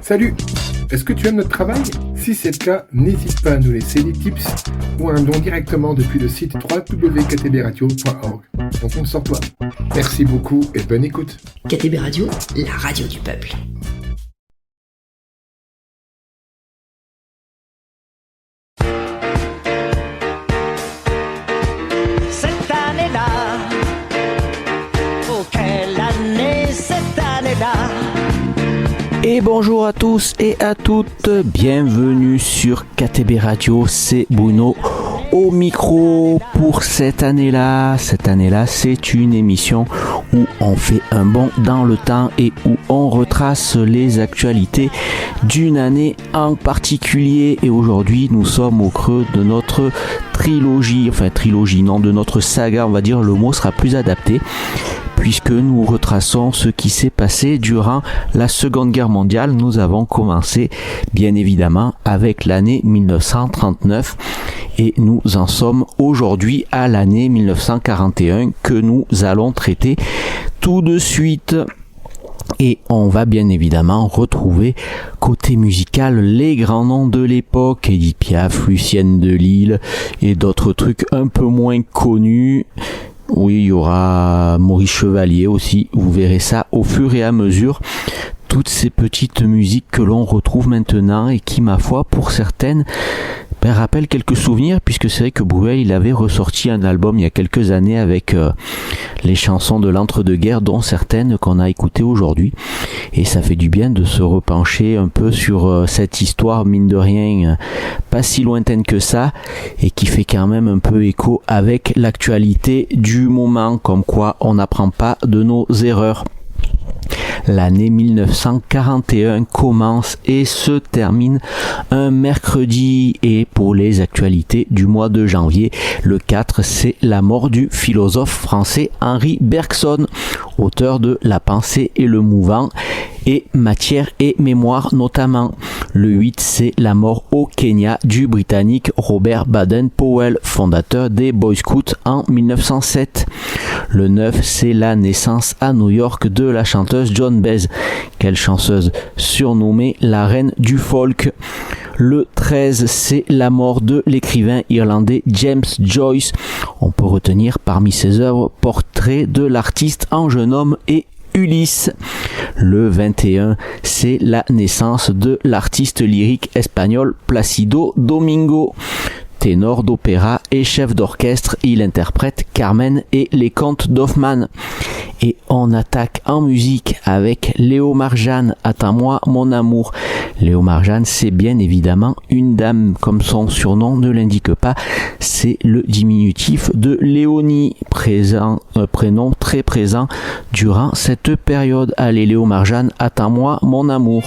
Salut! Est-ce que tu aimes notre travail? Si c'est le cas, n'hésite pas à nous laisser des tips ou un don directement depuis le site www.ktbradio.org. On compte sur toi. Merci beaucoup et bonne écoute. KTB Radio, la radio du peuple. Cette année-là, oh quelle année cette année-là. Et bonjour à tous et à toutes, bienvenue sur KTB Radio, c'est Bruno au micro pour cette année-là. Cette année-là, c'est une émission où on fait un bond dans le temps et où on retrace les actualités d'une année en particulier. Et aujourd'hui, nous sommes au creux de notre de notre saga, on va dire, le mot sera plus adapté, puisque nous retraçons ce qui s'est passé durant la Seconde Guerre mondiale. Nous avons commencé, bien évidemment, avec l'année 1939 et nous en sommes aujourd'hui à l'année 1941 que nous allons traiter tout de suite. Et on va bien évidemment retrouver côté musical les grands noms de l'époque, Édith Piaf, Lucienne de Lille et d'autres trucs un peu moins connus. Oui, il y aura Maurice Chevalier aussi, vous verrez ça au fur et à mesure. Toutes ces petites musiques que l'on retrouve maintenant et qui, ma foi, pour certaines, rappellent quelques souvenirs, puisque c'est vrai que Bruel, il avait ressorti un album il y a quelques années avec les chansons de l'entre-deux-guerres, dont certaines qu'on a écoutées aujourd'hui. Et ça fait du bien de se repencher un peu sur cette histoire, mine de rien, pas si lointaine que ça, et qui fait quand même un peu écho avec l'actualité du moment, comme quoi on n'apprend pas de nos erreurs. L'année 1941 commence et se termine un mercredi, et pour les actualités du mois de janvier, le 4, c'est la mort du philosophe français Henri Bergson, auteur de La pensée et le mouvant et Matière et mémoire notamment. Le 8, c'est la mort au Kenya du Britannique Robert Baden-Powell, fondateur des Boy Scouts en 1907. Le 9, c'est la naissance à New York de la chanteuse Joan Baez. Quelle chanceuse, surnommée la reine du folk. Le 13, c'est la mort de l'écrivain irlandais James Joyce. On peut retenir parmi ses œuvres Portrait de l'artiste en jeune homme et Ulysse. Le 21, c'est la naissance de l'artiste lyrique espagnol Plácido Domingo. Ténor d'opéra et chef d'orchestre, il interprète Carmen et les contes d'Hoffmann. Et on attaque en musique avec Léo Marjane, Attends-moi mon amour. Léo Marjane, c'est bien évidemment une dame, comme son surnom ne l'indique pas, c'est le diminutif de Léonie, prénom très présent durant cette période. Allez, Léo Marjane, Attends-moi mon amour.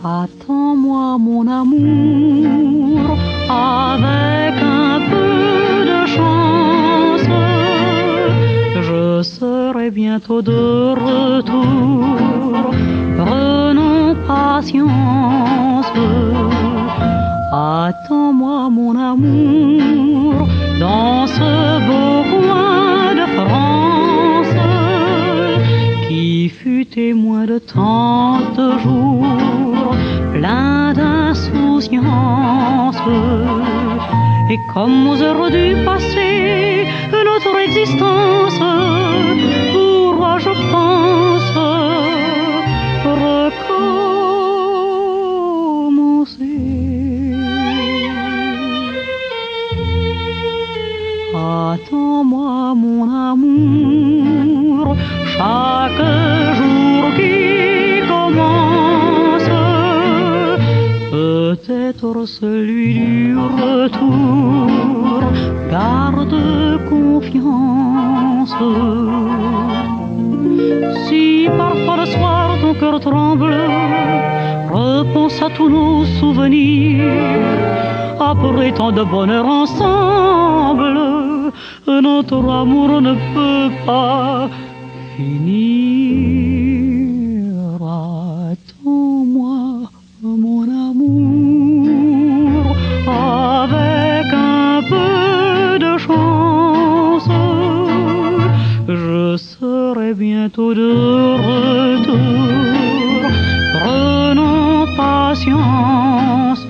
Attends-moi mon amour, avec un peu de chance, je serai bientôt de retour, prenons patience. Attends-moi mon amour, dans ce beau coin de France, qui fut témoin de tant de jours, plein d'insouciance. Et comme aux heures du passé, notre existence pourra, je pense, recommencer. Attends-moi mon amour, chaque jour qui commence, peut-être celui du retour, garde confiance. Si parfois le soir ton cœur tremble, repense à tous nos souvenirs. Après tant de bonheur ensemble, notre amour ne peut pas finir. Attends-moi insouciance.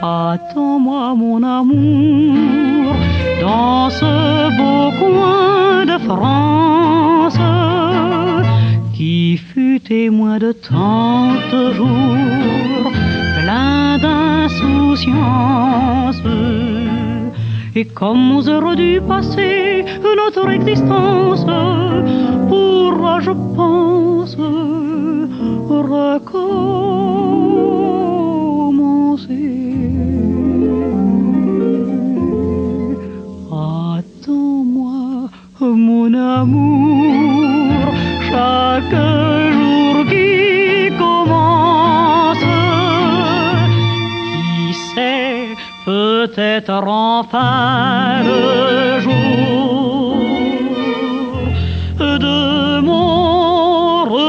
Attends-moi mon amour dans ce beau coin de France qui fut témoin de tant de jours plein d'insouciance. Et comme aux heures du passé, notre existence pourra, je pense, recommencer. Attends-moi, mon amour, chaque jour qui commence. Qui sait, peut-être enfin le jour de mon retour.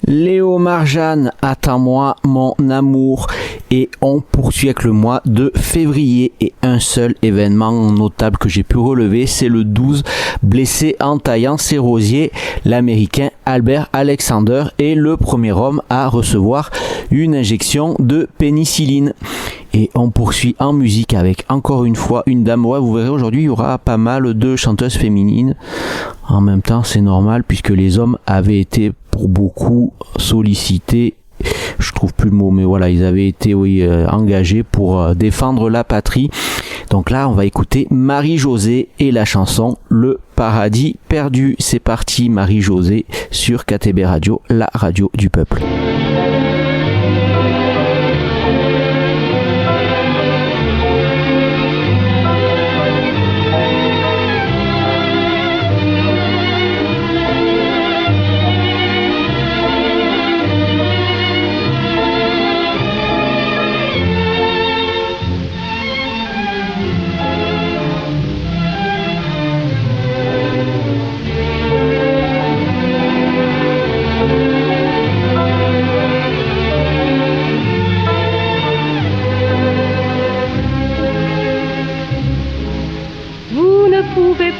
Léo Marjane, attends-moi mon amour. Et on poursuit avec le mois de février et un seul événement notable que j'ai pu relever, c'est le 12, blessé en taillant ses rosiers, l'américain Albert Alexander est le premier homme à recevoir une injection de pénicilline. Et on poursuit en musique avec encore une fois une dame. Ouais, vous verrez aujourd'hui il y aura pas mal de chanteuses féminines. En même temps c'est normal puisque les hommes avaient été pour beaucoup sollicités. Je trouve plus le mot, mais voilà, ils avaient été engagés pour défendre la patrie. Donc là, on va écouter Marie-Josée et la chanson Le Paradis Perdu. C'est parti, Marie-Josée sur KTB Radio, la radio du peuple.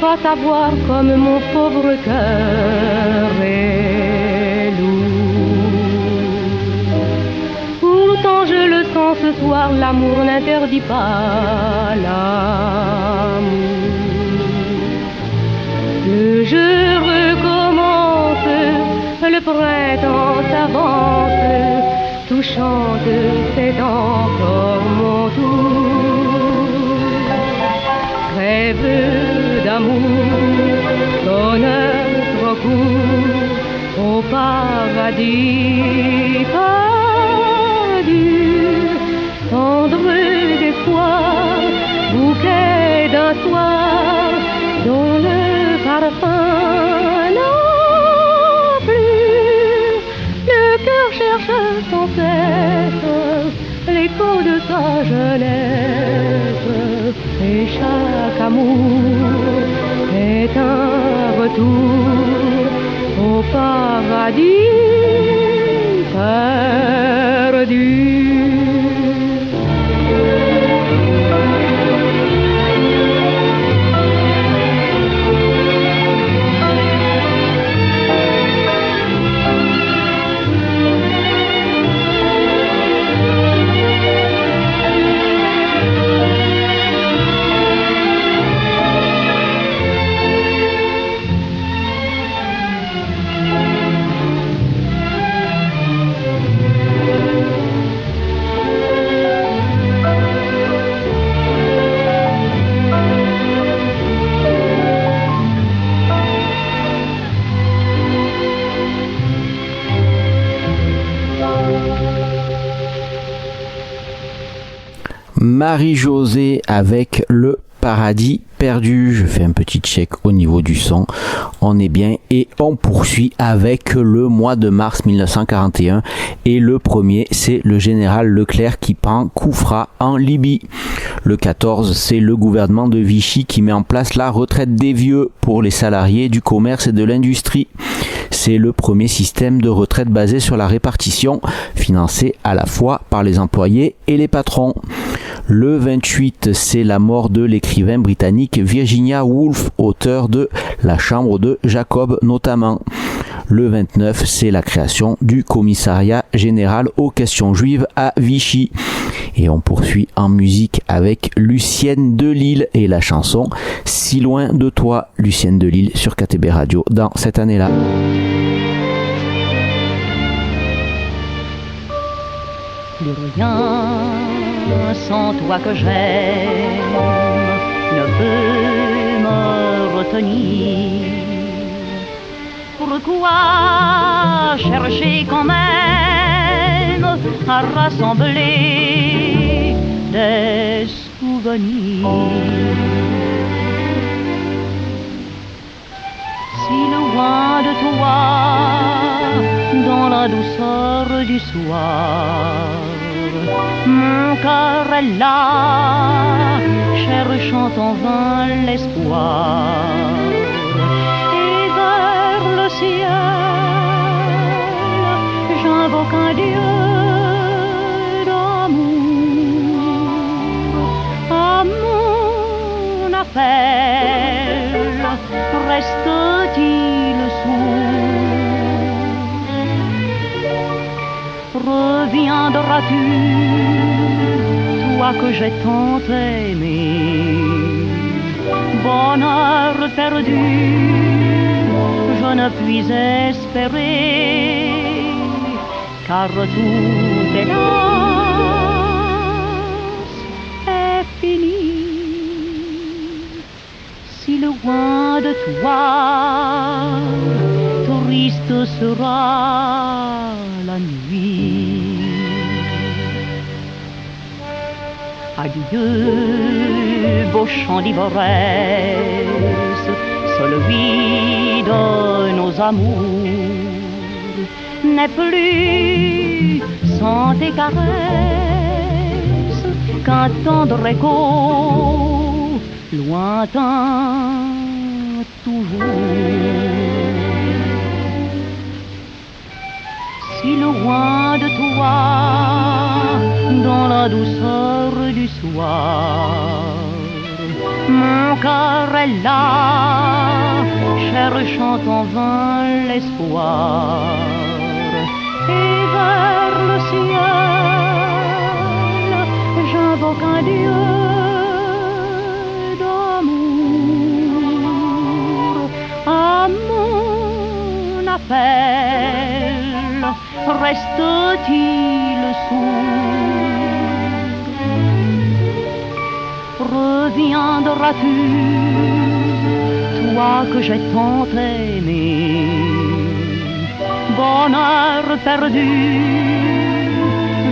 Pas savoir comme mon pauvre cœur est lourd. Pourtant je le sens ce soir, l'amour n'interdit pas l'amour. Le jeu recommence, le printemps s'avance, tout chante, c'est encore mon tour. Rêve d'amour, bonheur trop court, au paradis perdu, tendre d'espoir, bouquet d'un soir, dont le parfum non plus. Le cœur cherche sans cesse l'écho de sa jeunesse, et chaque amour est un retour au paradis perdu. Marie-Josée avec Le Paradis perdu. Je fais un petit check au niveau du son. On est bien et on poursuit avec le mois de mars 1941 et le premier c'est le général Leclerc qui prend Koufra en Libye. Le 14 c'est le gouvernement de Vichy qui met en place la retraite des vieux pour les salariés du commerce et de l'industrie. C'est le premier système de retraite basé sur la répartition, financé à la fois par les employés et les patrons. Le 28, c'est la mort de l'écrivain britannique Virginia Woolf, auteur de La Chambre de Jacob notamment. Le 29, c'est la création du commissariat général aux questions juives à Vichy. Et on poursuit en musique avec Lucienne Delille et la chanson Si loin de toi, Lucienne Delille sur KTB Radio dans cette année-là. Plus rien sans toi que j'aime ne peut me retenir. Pourquoi chercher quand même à rassembler des souvenirs? Si loin de toi, dans la douceur du soir, mon cœur est là, cherchant en vain l'espoir. Et vers le ciel, j'invoque un Dieu d'amour. À mon appel, reste-t-il sourd? Reviendras-tu, toi que j'ai tant aimé? Bonheur perdu, je ne puis espérer, car tout hélas est fini. Si loin de toi, triste sera la nuit. Adieu, beau chant d'ivresse, celui de nos amours n'est plus sans tes caresses qu'un tendre écho lointain toujours. Si loin de toi, dans la douceur du soir, mon cœur est là, cherchant en vain l'espoir. Et vers le ciel, j'invoque un Dieu d'amour. À mon appel, reste-t-il sourd? Reviendras-tu, toi que j'ai tant aimé? Bonheur perdu,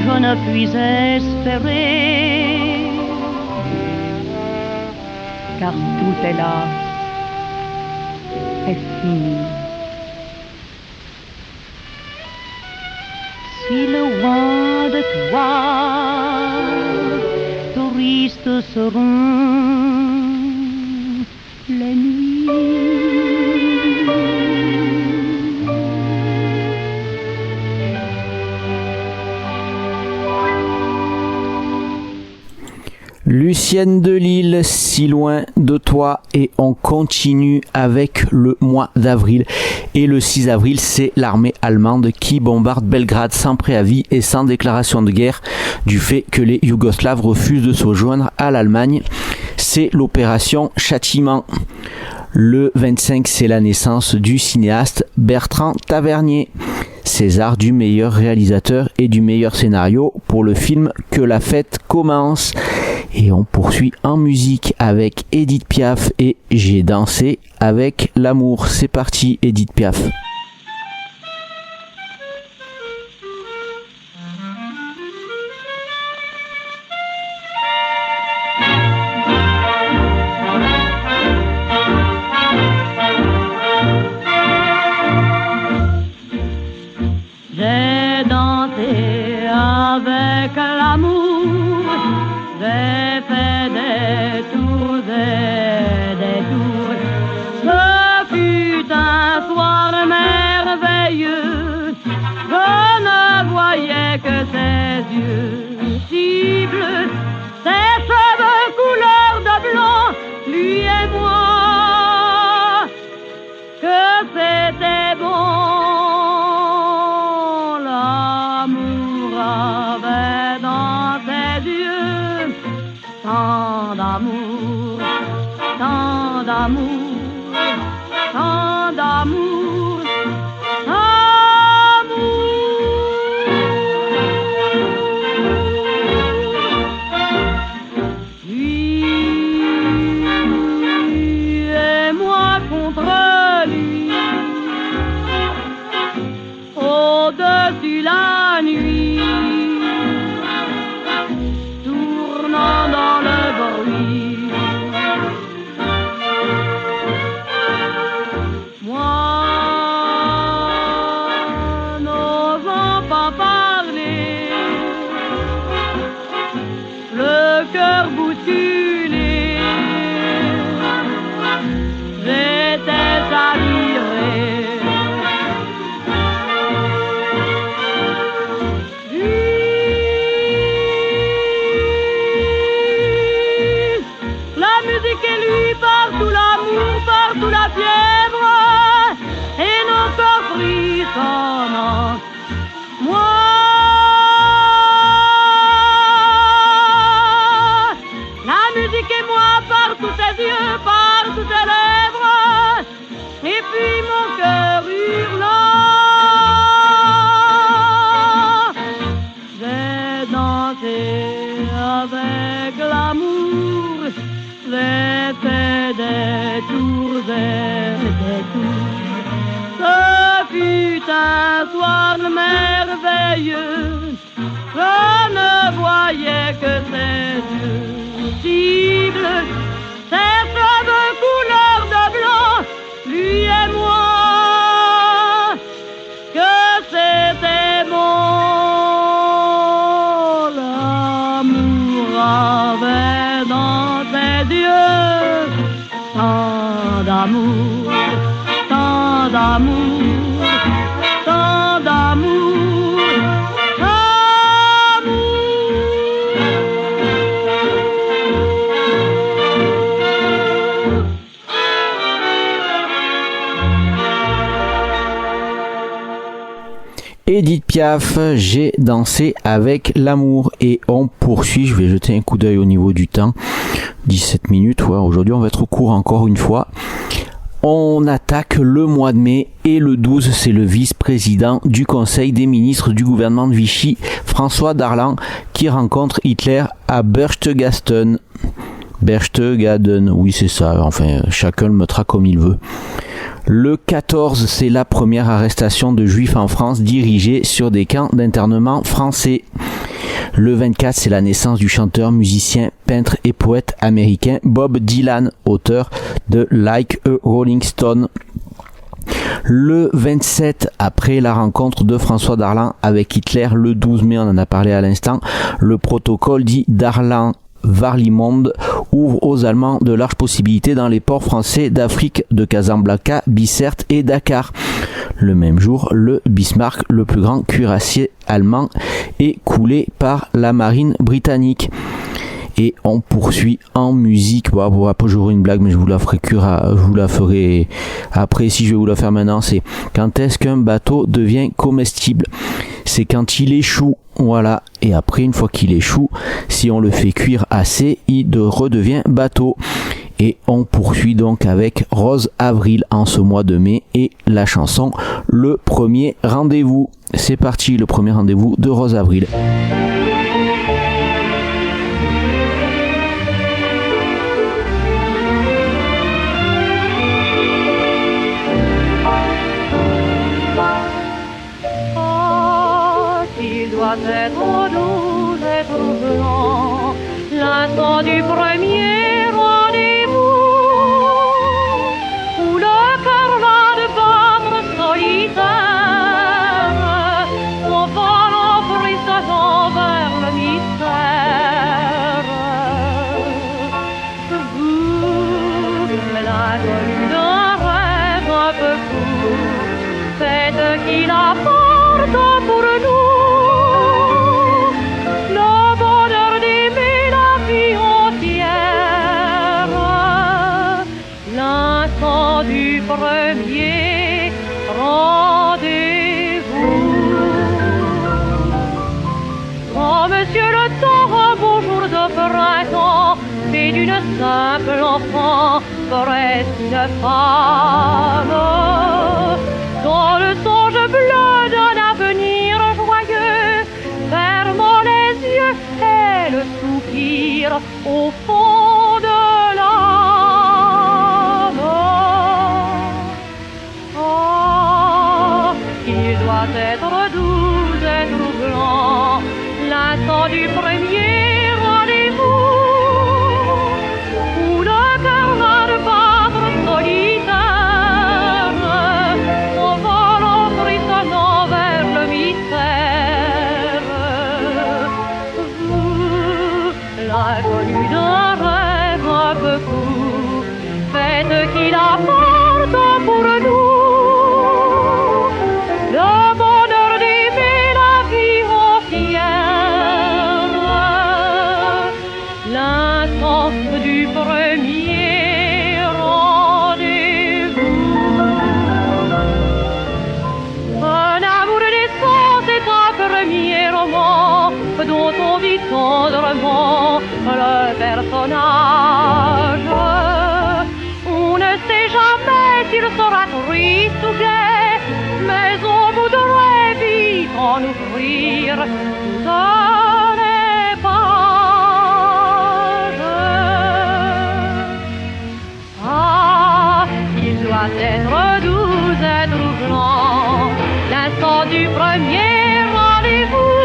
je ne puis espérer, car tout est là, est fini. Si loin de toi, tristes seront les nuits. Lucienne Delille, si loin de toi, et on continue avec le mois d'avril. Et le 6 avril, c'est l'armée allemande qui bombarde Belgrade sans préavis et sans déclaration de guerre du fait que les Yougoslaves refusent de se joindre à l'Allemagne. C'est l'opération Châtiment. Le 25, c'est la naissance du cinéaste Bertrand Tavernier. César du meilleur réalisateur et du meilleur scénario pour le film Que la fête commence. Et on poursuit en musique avec Édith Piaf et J'ai dansé avec l'amour. C'est parti, Édith Piaf. J'ai dansé avec l'amour, j'ai fait des tours et des tours. Ce fut un soir merveilleux, je ne voyais que ses yeux si bleus, ses cheveux couleur de blanc, lui et moi, que c'était bon. L'amour avait dans ses yeux tant d'amour, tant d'amour, tant d'amour, lui et moi contre lui, au-dessus la nuit, tournant dans le bruit. Moi, n'osant pas parler, le cœur bousculé, j'étais chavirée. La musique et lui, partout l'amour, partout la fièvre, et nos corps frissonnants. Moi, la musique et moi, partout ses yeux, partout ses lèvres, et puis mon cœur hurlant. J'ai dansé avec l'amour, j'ai fait des tours et des tours. Ce fut un soir merveilleux, je ne voyais que ses yeux si bleus, ses cheveux couleur de blanc, lui et moi, que c'était bon. L'amour avait dans ses yeux tant d'amour, tant d'amour, tant d'amour, Édith Piaf, j'ai dansé avec l'amour. Et on poursuit, je vais jeter un coup d'œil au niveau du temps. 17 minutes, ouais, aujourd'hui on va être au court encore une fois. On attaque le mois de mai et le 12, c'est le vice-président du Conseil des ministres du gouvernement de Vichy, François Darlan, qui rencontre Hitler à Berchtesgaden. Berchtesgaden, oui c'est ça, enfin chacun le mettra comme il veut. Le 14, c'est la première arrestation de juifs en France dirigée sur des camps d'internement français. Le 24, c'est la naissance du chanteur, musicien, peintre et poète américain Bob Dylan, auteur de Like a Rolling Stone. Le 27, après la rencontre de François Darlan avec Hitler, le 12 mai, on en a parlé à l'instant, le protocole dit Darlan-Warlimont ouvre aux Allemands de larges possibilités dans les ports français d'Afrique de Casablanca, Bicêtre et Dakar. Le même jour, le Bismarck, le plus grand cuirassier allemand, est coulé par la marine britannique. Et on poursuit en musique. Bon, après j'aurai une blague, mais je vous la ferai après. Si je vais vous la faire maintenant, c'est quand est-ce qu'un bateau devient comestible? C'est quand il échoue, voilà. Et après, une fois qu'il échoue, si on le fait cuire assez, il redevient bateau. Et on poursuit donc avec Rose Avril en ce mois de mai et la chanson Le Premier Rendez-vous. C'est parti, le premier rendez-vous de Rose Avril. Doit être doux et troublant, l'instant du premier rendez-vous, où le cœur va de battre solitaire, d'un simple enfant ferait une femme. Dans le songe bleu d'un avenir joyeux, fermant les yeux, elle soupire au fond de l'âme. Oh, il doit être doux et troublant l'instant du premier rendez-vous, où le cœur va de battre solitaire, s'envolant frissonnant vers le mystère. Vous, l'inconnu d'un rêve un peu fou, faites qu'il apporte pour nous le bonheur d'aimer la vie entière, l'instant du premier rendez-vous. Un amour naissant est un premier roman dont on vit tendrement le personnage. On ne sait jamais s'il sera triste ou gai, mais on voudrait vite en ouvrir toutes les pages. Ah, il doit être doux et troublant l'instant du premier rendez-vous,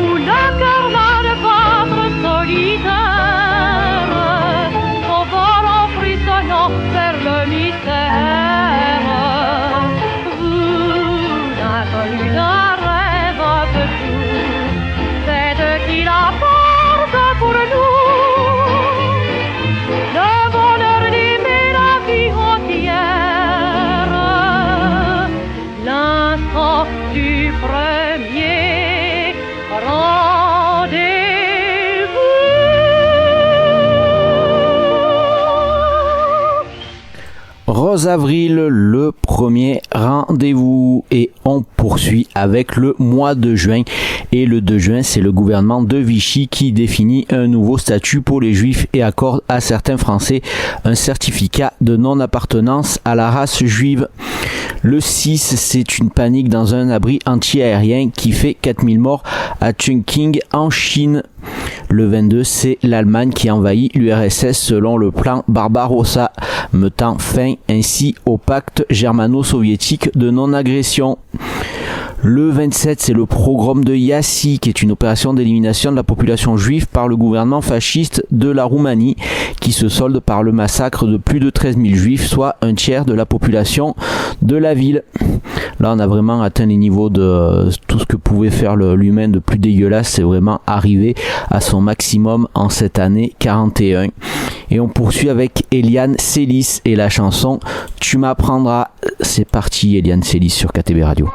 où le cœur va de battre solitaire, s'envolant frissonnant vers le mystère. Vous, l'inconnu d'un rêve un peu fou, faites qu'il apporte pour nous le bonheur d'aimer la vie entière, l'instant du premier rendez-vous. Rose Avril, le premier rendez-vous, et on poursuit avec le mois de juin. Et le 2 juin, c'est le gouvernement de Vichy qui définit un nouveau statut pour les Juifs et accorde à certains Français un certificat de non-appartenance à la race juive. Le 6, c'est une panique dans un abri anti-aérien qui fait 4000 morts à Chongqing en Chine. Le 22, c'est l'Allemagne qui envahit l'URSS selon le plan Barbarossa, mettant fin ainsi au pacte germano-soviétique de non-agression. Le 27, c'est le pogrom de Iasi, qui est une opération d'élimination de la population juive par le gouvernement fasciste de la Roumanie, qui se solde par le massacre de plus de 13 000 juifs, soit un tiers de la population de la ville. Là, on a vraiment atteint les niveaux de tout ce que pouvait faire l'humain de plus dégueulasse. C'est vraiment arrivé à son maximum en cette année 41. Et on poursuit avec Eliane Célis et la chanson « Tu m'apprendras ». C'est parti, Eliane Célis sur KTB Radio.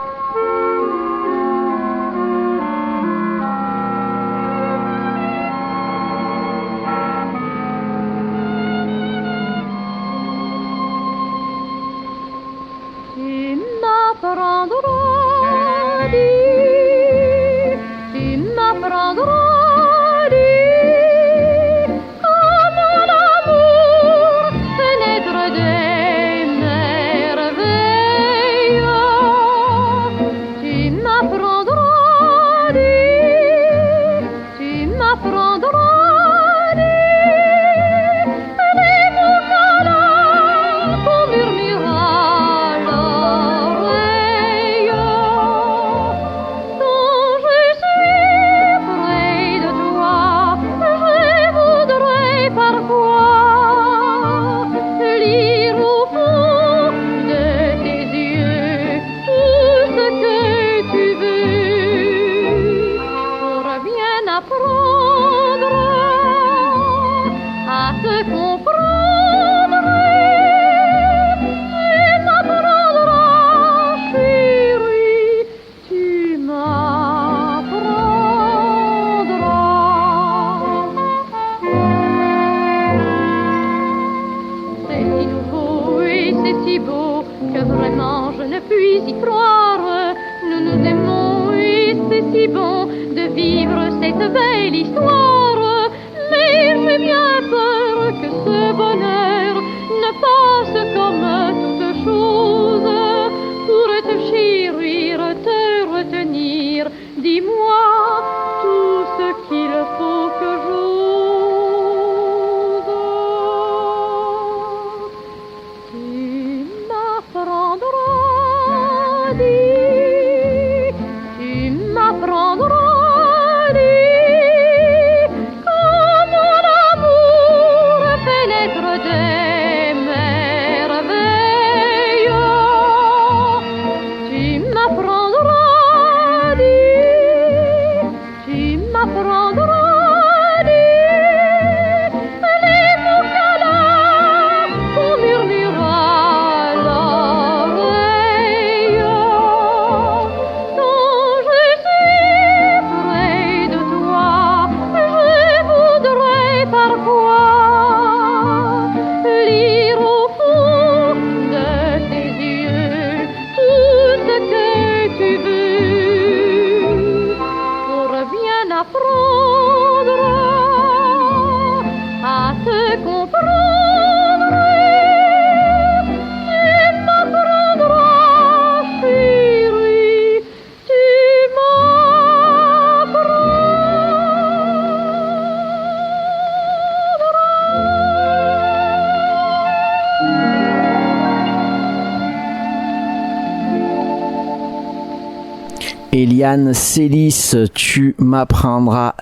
Eliane Célis, tu m'apprendras.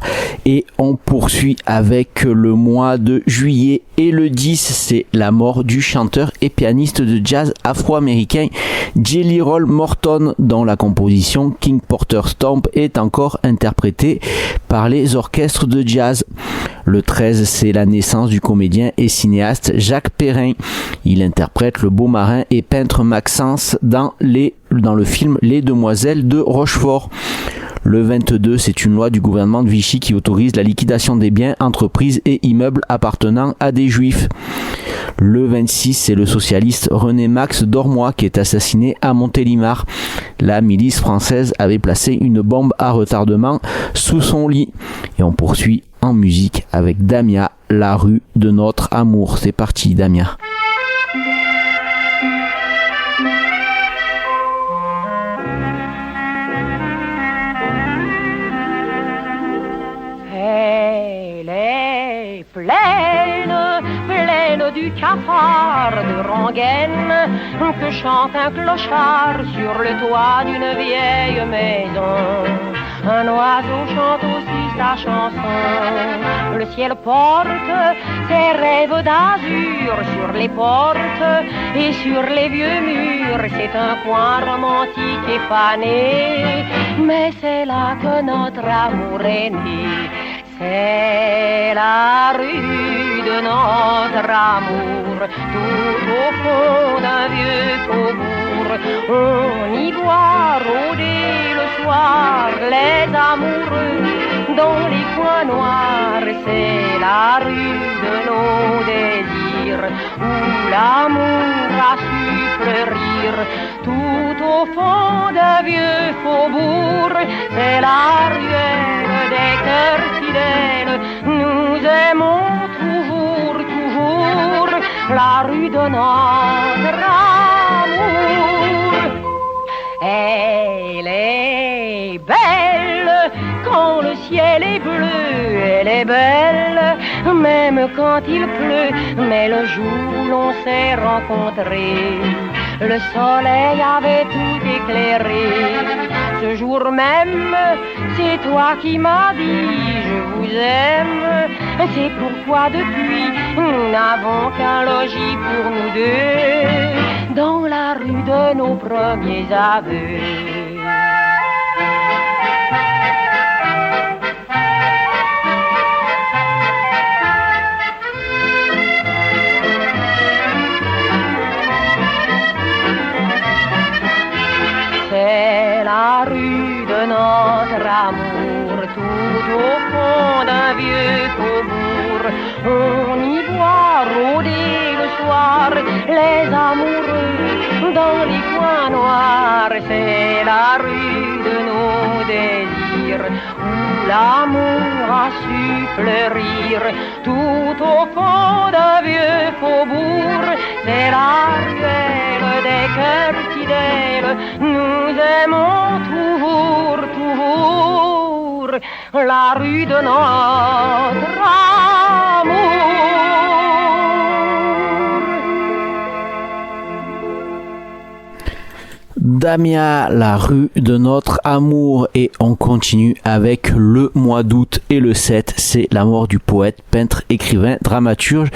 Et on poursuit avec le mois de juillet. Et le 10, c'est la mort du chanteur et pianiste de jazz afro-américain Jelly Roll Morton, dont la composition King Porter Stomp est encore interprétée par les orchestres de jazz. Le 13, c'est la naissance du comédien et cinéaste Jacques Perrin. Il interprète le beau marin et peintre Maxence dans le film Les Demoiselles de Rochefort. Le 22, c'est une loi du gouvernement de Vichy qui autorise la liquidation des biens, entreprises et immeubles appartenant à des juifs. Le 26, c'est le socialiste René Max Dormoy qui est assassiné à Montélimar. La milice française avait placé une bombe à retardement sous son lit. Et on poursuit en musique avec Damia, la rue de notre amour. C'est parti, Damia. Pleine du cafard de rengaine que chante un clochard sur le toit d'une vieille maison. Un oiseau chante aussi sa chanson. Le ciel porte ses rêves d'azur sur les portes et sur les vieux murs. C'est un coin romantique et fané, mais c'est là que notre amour est né. C'est la rue de notre amour, tout au fond d'un vieux faubourg. On y voit rôder le soir les amoureux dans les coins noirs. C'est la rue de nos désirs où l'amour a su fleurir. Tout au fond d'un vieux faubourg, c'est la ruelle des cœurs fidèles. Nous aimons toujours, toujours la rue de notre amour. Elle est belle quand le ciel est bleu, elle est belle même quand il pleut, mais le jour où l'on s'est rencontrés, le soleil avait tout éclairé. Ce jour même, c'est toi qui m'as dit je vous aime. C'est pourquoi depuis, nous n'avons qu'un logis pour nous deux dans la rue de nos premiers aveux. C'est la rue de notre amour, tout au fond d'un vieux faubourg. On y voit rôder le soir les amoureux dans les coins noirs. C'est la rue de nos désirs où l'amour a su fleurir. Tout au fond d'un vieux faubourg, c'est la ruelle des cœurs fidèles. Nous aimons toujours, toujours la rue de notre amour. Damia, la rue de notre amour, et on continue avec le mois d'août et le 7, c'est la mort du poète, peintre, écrivain, dramaturge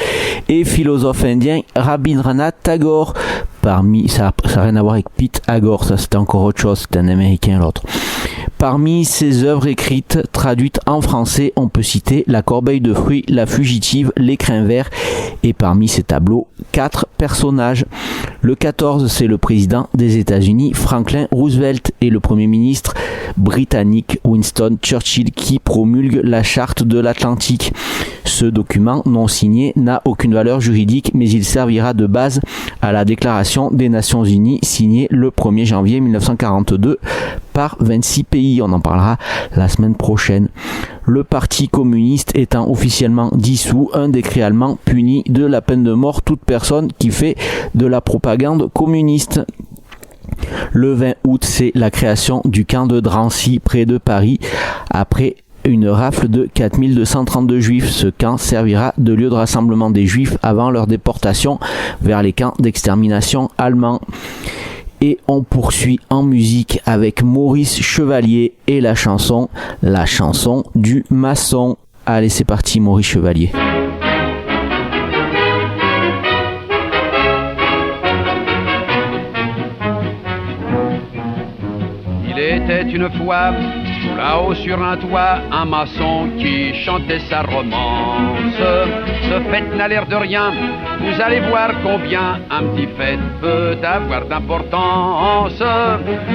et philosophe indien Rabindranath Tagore. Parmi, ça n'a rien à voir avec Pythagore, ça c'était encore autre chose, c'était un américain l'autre. Parmi ses œuvres écrites, traduites en français, on peut citer La corbeille de fruits, La fugitive, L'écrin vert, et parmi ses tableaux, 4 personnages. Le 14, c'est le président des États-Unis, Franklin Roosevelt, et le premier ministre britannique, Winston Churchill, qui promulgue la charte de l'Atlantique. Ce document non signé n'a aucune valeur juridique, mais il servira de base à la déclaration des Nations Unies signée le 1er janvier 1942 par 26 pays. On en parlera la semaine prochaine. Le Parti communiste étant officiellement dissous, un décret allemand punit de la peine de mort toute personne qui fait de la propagande communiste. Le 20 août, c'est la création du camp de Drancy près de Paris après une rafle de 4232 juifs. Ce camp servira de lieu de rassemblement des juifs avant leur déportation vers les camps d'extermination allemands. Et on poursuit en musique avec Maurice Chevalier et la chanson du maçon. Allez, c'est parti, Maurice Chevalier. Il était une fois, tout là-haut sur un toit, un maçon qui chantait sa romance. Ce fait n'a l'air de rien, vous allez voir combien un petit fait peut avoir d'importance.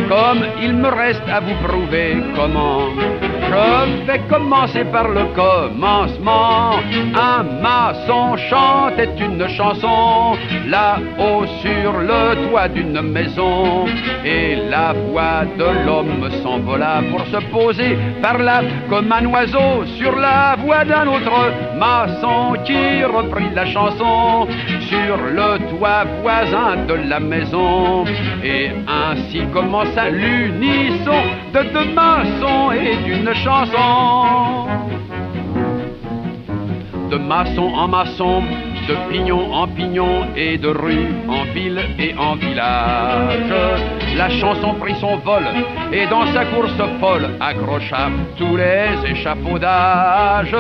Comme il me reste à vous prouver comment, je vais commencer par le commencement. Un maçon chantait une chanson là-haut sur le toit d'une maison, et la voix de l'homme s'envola pour se poser par là comme un oiseau sur la voix d'un autre maçon qui reprit la chanson sur le toit voisin de la maison. Et ainsi commença l'unisson de deux maçons et d'une chanson. De maçon en maçon, de pignon en pignon, et de rue en ville et en village, la chanson prit son vol et dans sa course folle accrocha tous les échafaudages.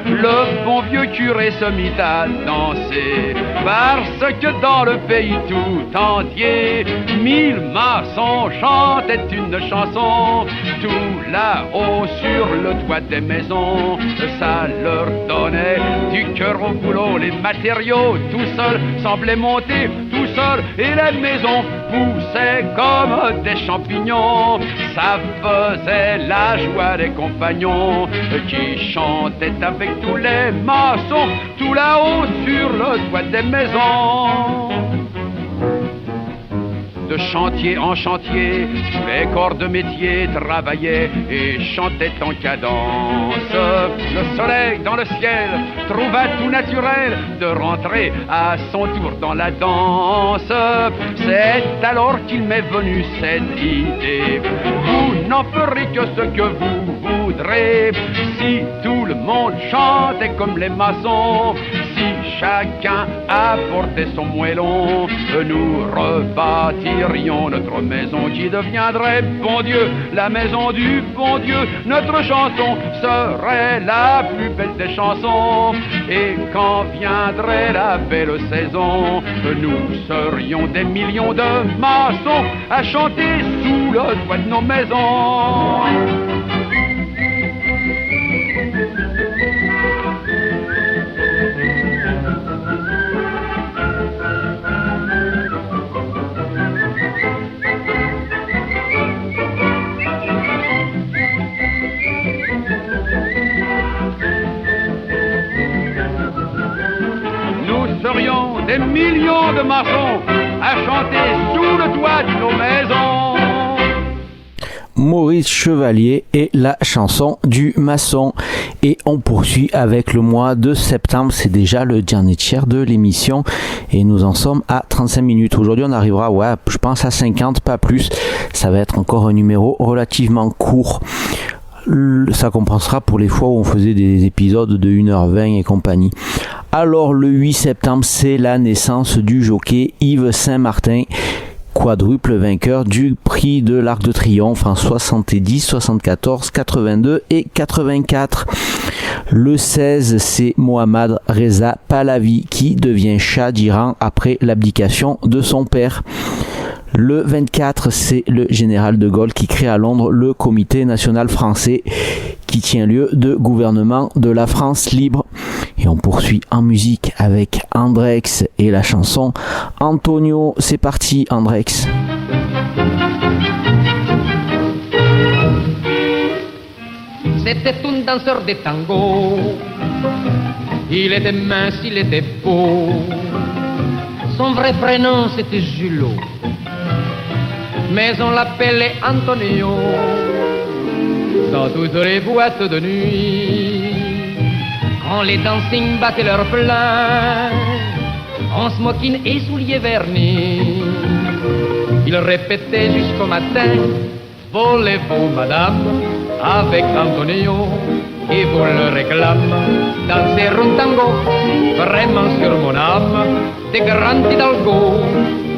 Le bon vieux curé se mit à danser, parce que dans le pays tout entier 1000 maçons chantaient une chanson. Tout là-haut sur le toit des maisons, ça leur donnait du cœur au boulot. Les matériaux tout seuls semblaient monter tout seuls, et la maison poussait comme des champignons. Ça faisait la joie des compagnons qui chantaient avec tous les maçons tout là-haut sur le toit des maisons. De chantier en chantier, tous les corps de métier travaillaient et chantaient en cadence. Le soleil dans le ciel trouva tout naturel de rentrer à son tour dans la danse. C'est alors qu'il m'est venu cette idée: vous n'en ferez que ce que vous voudrez. Si tout le monde chantait comme les maçons, si chacun apportait son moellon, nous rebâtirions notre maison qui deviendrait, bon Dieu, la maison du bon Dieu. Notre chanson serait la plus belle des chansons, et quand viendrait la belle saison, nous serions des millions de maçons à chanter sous le toit de nos maisons. Des millions de maçons à chanter sous le toit de nos maisons. Maurice Chevalier et la chanson du maçon. Et on poursuit avec le mois de septembre. C'est déjà le dernier tiers de l'émission et nous en sommes à 35 minutes. Aujourd'hui on arrivera, je pense à 50, pas plus. Ça va être encore un numéro relativement court. Ça compensera pour les fois où on faisait des épisodes de 1h20 et compagnie. Alors le 8 septembre, c'est la naissance du jockey Yves Saint-Martin, quadruple vainqueur du prix de l'Arc de Triomphe en 70, 74, 82 et 84. Le 16, c'est Mohammad Reza Pahlavi qui devient Shah d'Iran après l'abdication de son père. Le 24, c'est le général de Gaulle qui crée à Londres le Comité national français qui tient lieu de gouvernement de la France libre. Et on poursuit en musique avec Andrex et la chanson Antonio. C'est parti, Andrex. C'était un danseur de tango. Il était mince, il était beau. Son vrai prénom c'était Julot, mais on l'appelait Antonio. Dans toutes les boîtes de nuit, quand les dancing battaient leur plein, en smoking et souliers vernis, il répétait jusqu'au matin: voulez-vous, madame, avec Antonio qui vous le réclame. Danser un tango, vraiment sur mon âme, des grands hidalgos.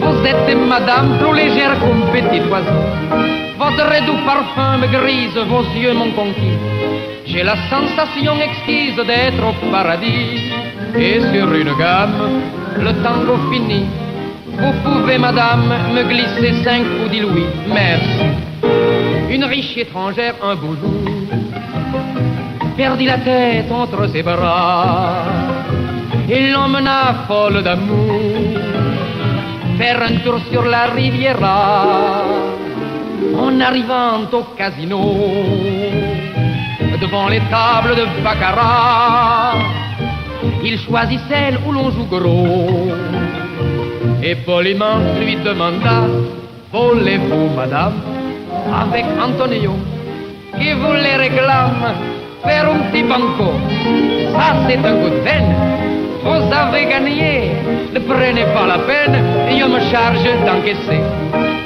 Vous êtes madame, plus légère qu'un petit oiseau. Votre doux parfum me grise, vos yeux m'ont conquis. J'ai la sensation exquise d'être au paradis. Et sur une gamme, le tango fini, vous pouvez, madame, me glisser 5 ou 10 louis. Merci. Une riche étrangère, un beau jour, perdit la tête entre ses bras et l'emmena folle d'amour faire un tour sur la Riviera. En arrivant au casino, devant les tables de baccarat, il choisit celle où l'on joue gros et poliment lui demanda: voulez-vous, madame, avec Antonio, qui vous les réclame, faire un petit banco? Ça, c'est un coup de peine. Vous avez gagné, ne prenez pas la peine, je me charge d'encaisser.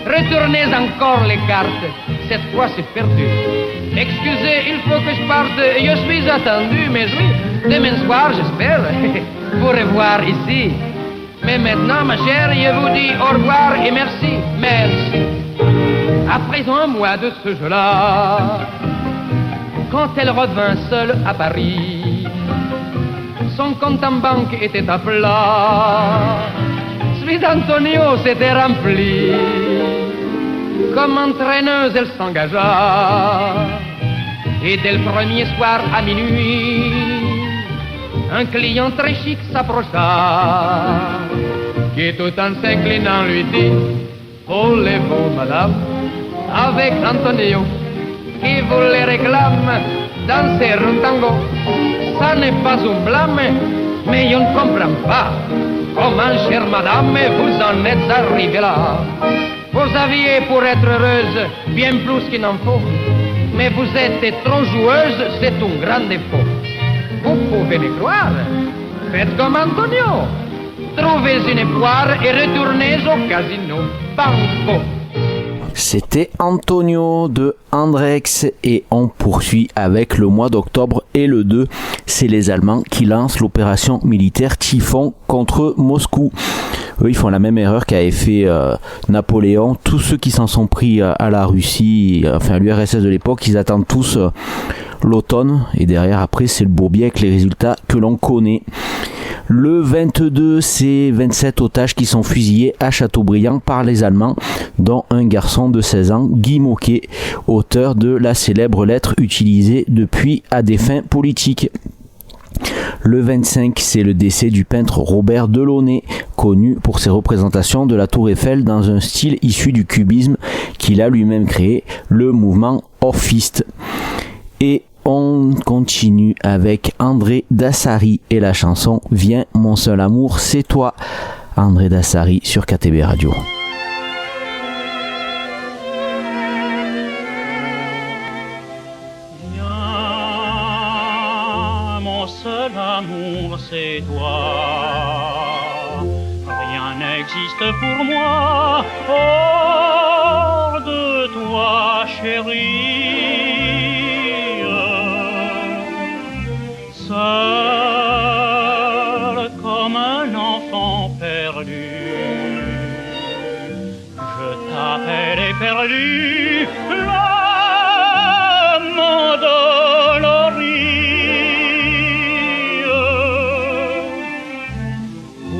Retournez encore les cartes, cette fois c'est perdu. Excusez, il faut que je parte, je suis attendu, mais oui, demain soir, j'espère vous revoir ici. Mais maintenant, ma chère, je vous dis au revoir et merci, merci. Après un mois de ce jeu-là, quand elle revint seule à Paris, son compte en banque était à plat, celui d'Antonio s'était rempli. Comme entraîneuse, elle s'engagea, et dès le premier soir à minuit, un client très chic s'approcha, qui tout en s'inclinant lui dit: voulez-vous, madame, avec Antonio, qui vous les réclame, danser un tango? Ça n'est pas un blâme, mais je ne comprends pas comment, chère madame, vous en êtes arrivée là. Vous aviez pour être heureuse bien plus qu'il n'en faut, mais vous êtes trop joueuse, c'est un grand défaut. Vous pouvez me croire, faites comme Antonio, trouvez une poire et retournez au casino. Banco. C'était Antonio de Andrex et on poursuit avec le mois d'octobre et le 2. C'est les Allemands qui lancent l'opération militaire Typhon contre Moscou. Eux, ils font la même erreur qu'avait fait Napoléon. Tous ceux qui s'en sont pris à la Russie, enfin à l'URSS de l'époque, ils attendent tous l'automne. Et derrière, après, c'est le bourbier avec les résultats que l'on connaît. Le 22, c'est 27 otages qui sont fusillés à Châteaubriand par les Allemands, dont un garçon de 16 ans, Guy Moquet, auteur de la célèbre lettre utilisée depuis à des fins politiques. Le 25, c'est le décès du peintre Robert Delaunay, connu pour ses représentations de la Tour Eiffel dans un style issu du cubisme qu'il a lui-même créé, le mouvement orphiste. Et on continue avec André Dassari et la chanson « Viens, mon seul amour, c'est toi ». André Dassari sur KTB Radio. Viens, mon seul amour, c'est toi. Rien n'existe pour moi hors de toi, chérie. Seul comme un enfant perdu, je t'appelle éperdu, l'âme endolorie.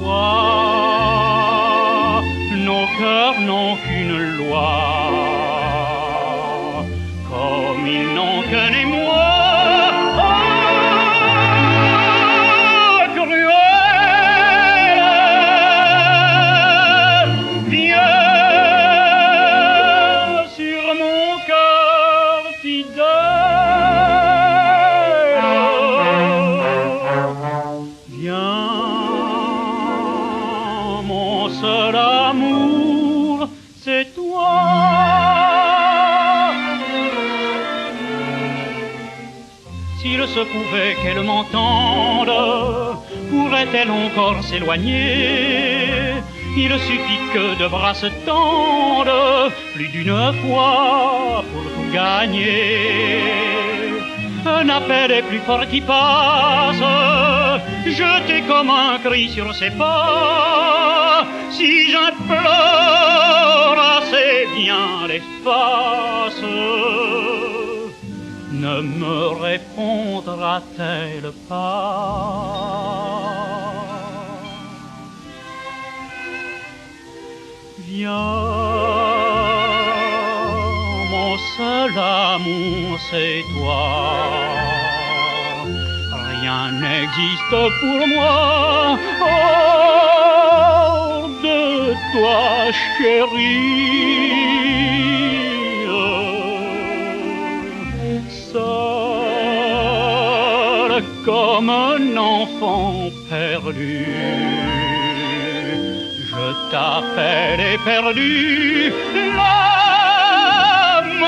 Toi, nos cœurs n'ont qu'une loi, comme ils n'ont qu'un émoi. Se pouvait qu'elle m'entende, pourrait-elle encore s'éloigner? Il suffit que deux bras se tendent plus d'une fois pour tout gagner. un appel est plus fort qui passe, jeté comme un cri sur ses pas. Si j'implore assez bien l'espace, ne me répondra-t-elle pas? Viens, mon seul amour, c'est toi. Rien n'existe pour moi hors de toi, chérie. Seul comme un enfant perdu, je t'appelle éperdu, l'âme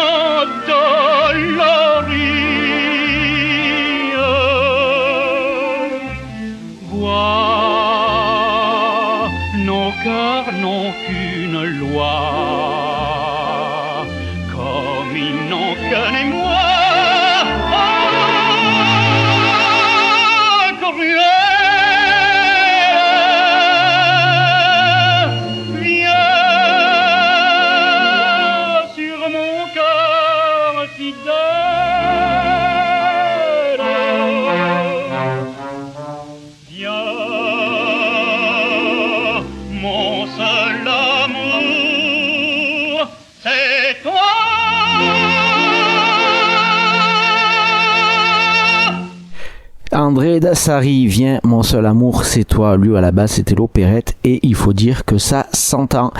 dolorie. Vois, nos cœurs n'ont qu'une loi, comme ils n'ont qu'un émoi. André Dassari vient, mon seul amour c'est toi. Lui à la base c'était l'opérette et il faut dire que ça s'entend.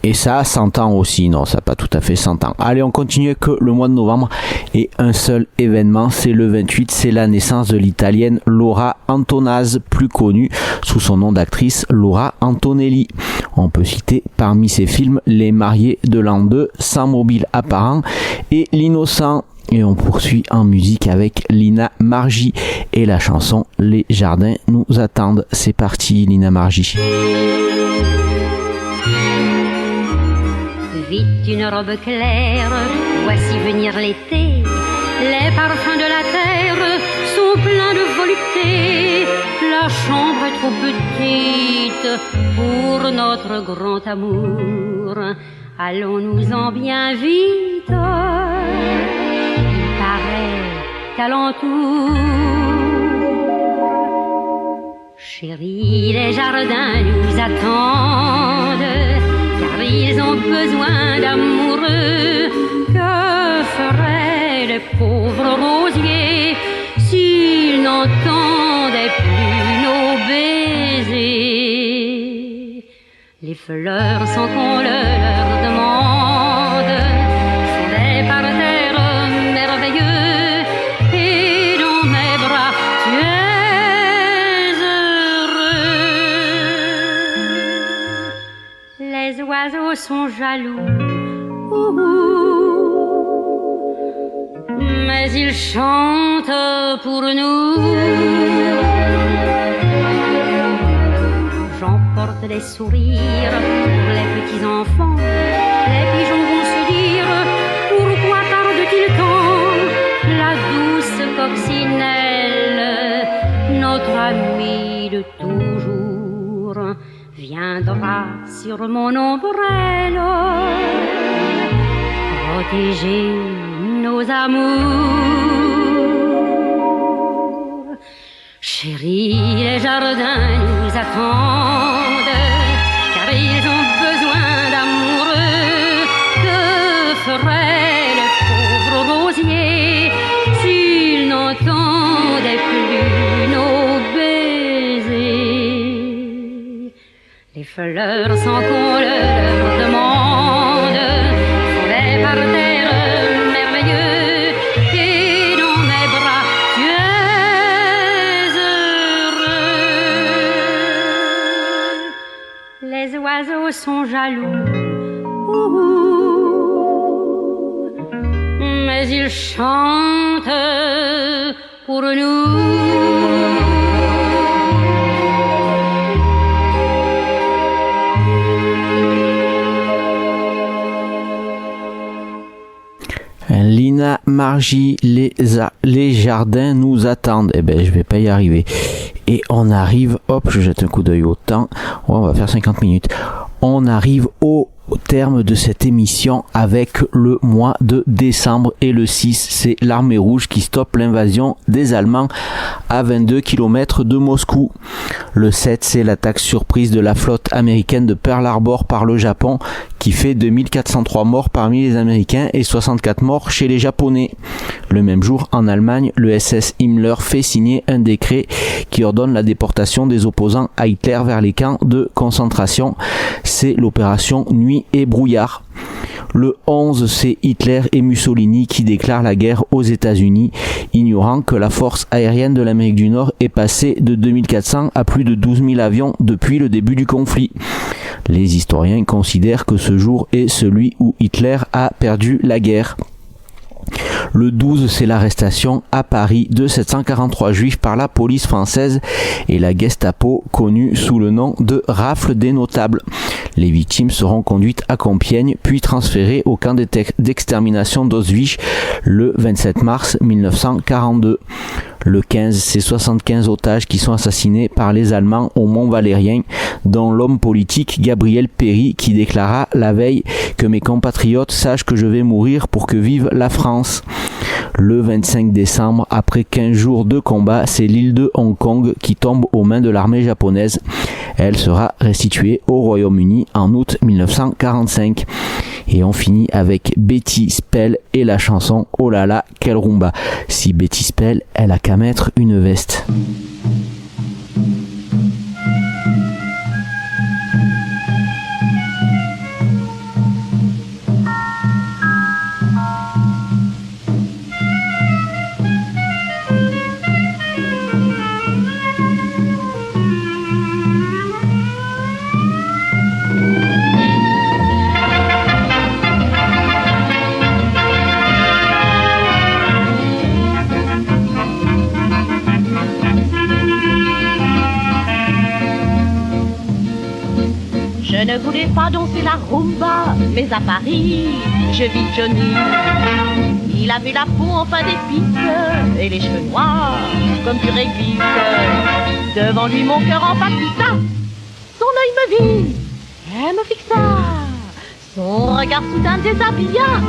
Et ça s'entend aussi, non, ça pas tout à fait s'entend. Allez, on continue que le mois de novembre et un seul événement, c'est le 28, c'est la naissance de l'italienne Laura Antonazzi, plus connue sous son nom d'actrice Laura Antonelli. On peut citer parmi ses films Les Mariés de l'an 2, Sans mobile apparent et L'Innocent. Et on poursuit en musique avec Lina Margie et la chanson Les jardins nous attendent. C'est parti, Lina Margie. Vite une robe claire, voici venir l'été. Les parfums de la terre sont pleins de volupté. La chambre est trop petite pour notre grand amour. Allons-nous-en bien vite. Il paraît qu'alentour, chérie, les jardins nous attendent, car ils ont besoin d'amoureux. Que feraient les pauvres rosiers s'ils n'entendaient plus nos baisers? Les fleurs sans qu'on le leur demande sont des parterres merveilleux, et dans mes bras tu es heureux. Les oiseaux sont jaloux, mais ils chantent pour nous. J'emporte des sourires pour les petits enfants. Les pigeons vont se dire: pourquoi tarde-t-il tant? La douce coccinelle, notre amie de toujours, viendra sur mon ombrelle protéger nos amours. Chérie, les jardins nous attendent, car ils ont besoin d'amoureux. Que feraient les pauvres rosiers s'ils n'entendaient plus nos baisers? Les fleurs sans qu'on le leur demande sont des parterres merveilleux, et dans mes bras tu es heureux. Les oiseaux sont jaloux, mais ils chantent pour nous. Lina Margie, les jardins nous attendent. Eh ben, je vais pas y arriver. Et on arrive, hop, je jette un coup d'œil au temps. On va faire 50 minutes. On arrive au terme de cette émission avec le mois de décembre, et le 6, c'est l'armée rouge qui stoppe l'invasion des Allemands à 22 km de Moscou. Le 7, c'est l'attaque surprise de la flotte américaine de Pearl Harbor par le Japon qui fait 2403 morts parmi les Américains et 64 morts chez les Japonais. Le même jour, en Allemagne, le SS Himmler fait signer un décret qui ordonne la déportation des opposants à Hitler vers les camps de concentration. C'est l'opération Nuit et Brouillard. Le 11, c'est Hitler et Mussolini qui déclarent la guerre aux États-Unis, ignorant que la force aérienne de l'Amérique du Nord est passée de 2400 à plus de 12 000 avions depuis le début du conflit. Les historiens considèrent que ce jour est celui où Hitler a perdu la guerre. Le 12, c'est l'arrestation à Paris de 743 juifs par la police française et la Gestapo, connue sous le nom de rafle des notables. Les victimes seront conduites à Compiègne, puis transférées au camp d'extermination d'Auschwitz le 27 mars 1942. Le 15, c'est 75 otages qui sont assassinés par les Allemands au Mont Valérien, dont l'homme politique Gabriel Péry qui déclara la veille que mes compatriotes sachent que je vais mourir pour que vive la France. Le 25 décembre, après 15 jours de combat, c'est l'île de Hong Kong qui tombe aux mains de l'armée japonaise. Elle sera restituée au Royaume-Uni en août 1945. Et on finit avec Betty Spell et la chanson Oh là là, quelle rumba. Si Betty Spell, elle a qu'à mettre une veste. Je ne voulais pas danser la rumba, mais à Paris, je vis Johnny. Il avait la peau en pain d'épices et les cheveux noirs comme du réglisse. Devant lui, mon cœur en palpita. Son œil me vit, elle me fixa. Son regard soudain déshabilla.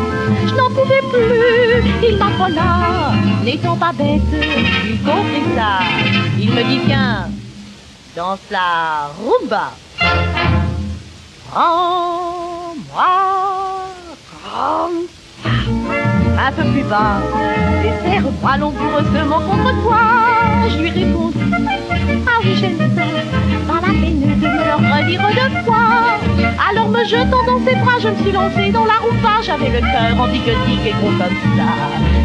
Je n'en pouvais plus, il m'affola. N'étant pas bête, il comprit ça. Il me dit viens, danse la rumba. Prends-moi comme ça. Un peu plus bas, et serre-moi langoureusement contre toi. Je lui répondis, ah oui j'aime ça, pas la peine de me le redire deux fois. Alors me jetant dans ses bras, je me suis lancée dans la rumba. J'avais le cœur en digue-digue et gros comme ça.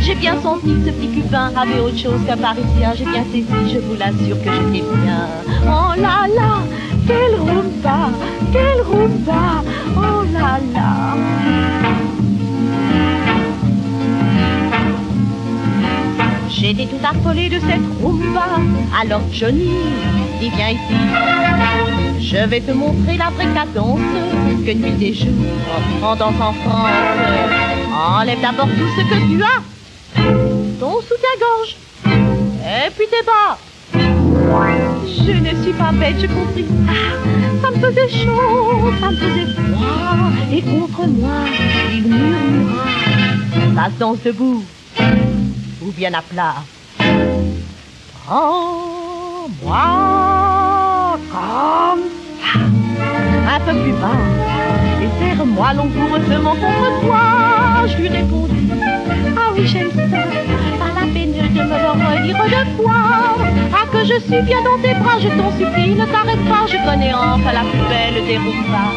J'ai bien senti que ce petit cubain avait autre chose qu'un parisien. J'ai bien saisi, je vous l'assure que j'étais bien. Oh là là, quelle rumba, oh là là. J'étais tout affolée de cette rumba. Alors Johnny, dis viens ici. Je vais te montrer la vraie cadence que nuit et jour on danse en France. Enlève d'abord tout ce que tu as, ton soutien-gorge et puis tes bas. Je ne suis pas bête, je compris. Ça me faisait chaud, ça me faisait froid. Et contre moi, il murmura. Ça se danse debout ou bien à plat. Prends-moi comme ça. Un peu plus bas. Et serre-moi langoureusement contre toi. Je lui répondis, ah oui j'aime ça. Pas la peine de me le redire deux fois. Ah que je suis bien dans tes bras, je t'en supplie, ne t'arrête pas. Je connais enfin la plus belle des rumbas.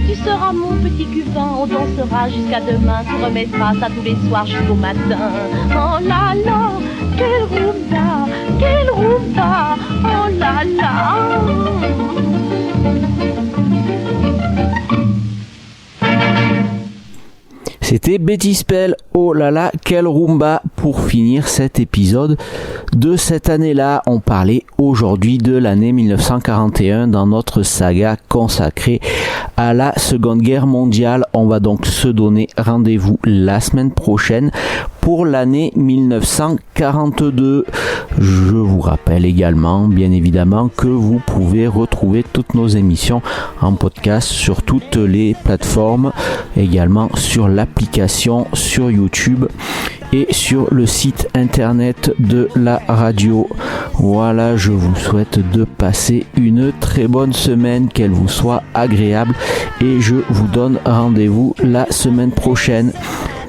Tu seras mon petit cubain, on dansera jusqu'à demain. Tu remettras ça tous les soirs jusqu'au matin. Oh là là, quelle rumba, oh là là. C'était Betty Spell, Oh là là, quelle rumba pour finir cet épisode de cette année-là. On parlait aujourd'hui de l'année 1941 dans notre saga consacrée à la Seconde Guerre mondiale. On va donc se donner rendez-vous la semaine prochaine pour l'année 1942. Je vous rappelle également, bien évidemment, que vous pouvez retrouver toutes nos émissions en podcast sur toutes les plateformes, également sur l'application, sur YouTube et sur le site internet de la radio. Voilà, je vous souhaite de passer une très bonne semaine, qu'elle vous soit agréable et je vous donne rendez-vous la semaine prochaine.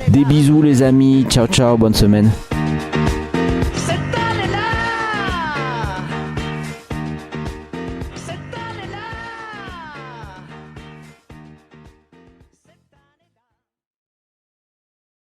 Des bisous les amis, ciao ciao, bonne semaine.